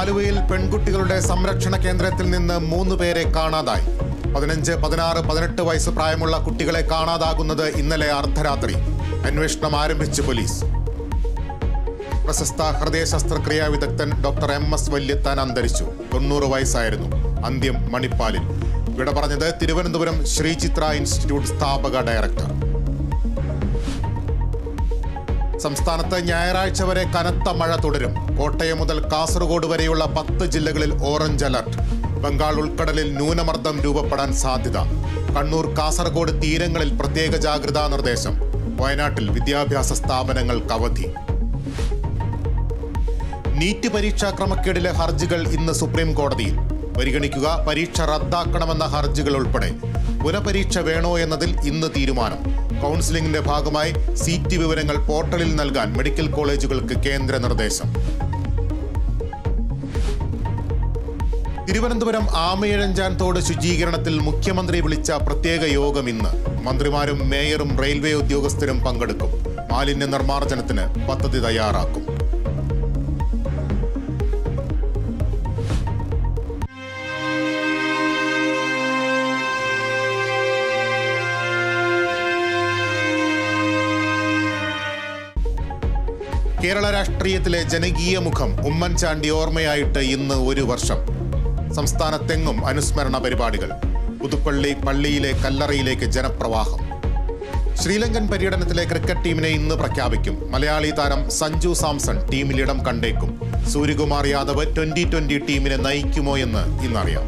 ആലുവയിൽ പെൺകുട്ടികളുടെ സംരക്ഷണ കേന്ദ്രത്തിൽ നിന്ന് 3 പേരെ കാണാതായി. 15, 16, 18 വയസ്സ് പ്രായമുള്ള കുട്ടികളെ കാണാതാകുന്നത് ഇന്നലെ അർദ്ധരാത്രി. അന്വേഷണം ആരംഭിച്ച് പോലീസ്. പ്രശസ്ത ഹൃദയ ശസ്ത്രക്രിയാ വിദഗ്ധൻ ഡോക്ടർ MS വല്യത്താൻ അന്തരിച്ചു. 90 വയസ്സായിരുന്നു. അന്ത്യം മണിപ്പാലിൽ. വിട പറഞ്ഞത് തിരുവനന്തപുരം ശ്രീചിത്ര ഇൻസ്റ്റിറ്റ്യൂട്ട് സ്ഥാപക ഡയറക്ടർ. സംസ്ഥാനത്ത് ഞായറാഴ്ച വരെ കനത്ത മഴ തുടരും. കോട്ടയം മുതൽ കാസർഗോഡ് വരെയുള്ള 10 ജില്ലകളിൽ ഓറഞ്ച് അലർട്ട്. ബംഗാൾ ഉൾക്കടലിൽ ന്യൂനമർദ്ദം രൂപപ്പെടാൻ സാധ്യത. കണ്ണൂർ, കാസർഗോഡ് തീരങ്ങളിൽ പ്രത്യേക ജാഗ്രതാ നിർദ്ദേശം. വയനാട്ടിൽ വിദ്യാഭ്യാസ സ്ഥാപനങ്ങൾക്ക് അവധി. നീറ്റ് പരീക്ഷാ ക്രമക്കേടിലെ ഹർജികൾ ഇന്ന് സുപ്രീം കോടതിയിൽ. പരിഗണിക്കുക പരീക്ഷ റദ്ദാക്കണമെന്ന ഹർജികൾ ഉൾപ്പെടെ. പുനഃപരീക്ഷ വേണോ എന്നതിൽ ഇന്ന് തീരുമാനം. കൗൺസിലിംഗിന്റെ ഭാഗമായി സീറ്റ് വിവരങ്ങൾ പോർട്ടലിൽ നൽകാൻ മെഡിക്കൽ കോളേജുകൾക്ക് കേന്ദ്ര നിർദ്ദേശം. തിരുവനന്തപുരം ആമയിഴഞ്ചാൻ തോട് ശുചീകരണത്തിൽ മുഖ്യമന്ത്രി വിളിച്ച പ്രത്യേക യോഗം ഇന്ന്. മന്ത്രിമാരും മേയറും റെയിൽവേ ഉദ്യോഗസ്ഥരും പങ്കെടുക്കും. മാലിന്യ നിർമ്മാർജ്ജനത്തിന് പദ്ധതി തയ്യാറാക്കും. കേരള രാഷ്ട്രീയത്തിലെ ജനകീയ മുഖം ഉമ്മൻചാണ്ടി ഓർമ്മയായിട്ട് ഇന്ന് 1 വർഷം. സംസ്ഥാനത്തെങ്ങും അനുസ്മരണ പരിപാടികൾ. പുതുപ്പള്ളി പള്ളിയിലെ കല്ലറയിലേക്ക് ജനപ്രവാഹം. ശ്രീലങ്കൻ പര്യടനത്തിലെ ക്രിക്കറ്റ് ടീമിനെ ഇന്ന് പ്രഖ്യാപിക്കും. മലയാളി താരം സഞ്ജു സാംസൺ ടീമിലിടം കണ്ടേക്കും. സൂര്യകുമാർ യാദവ് 2020 ടീമിനെ നയിക്കുമോ എന്ന് ഇന്നറിയാം.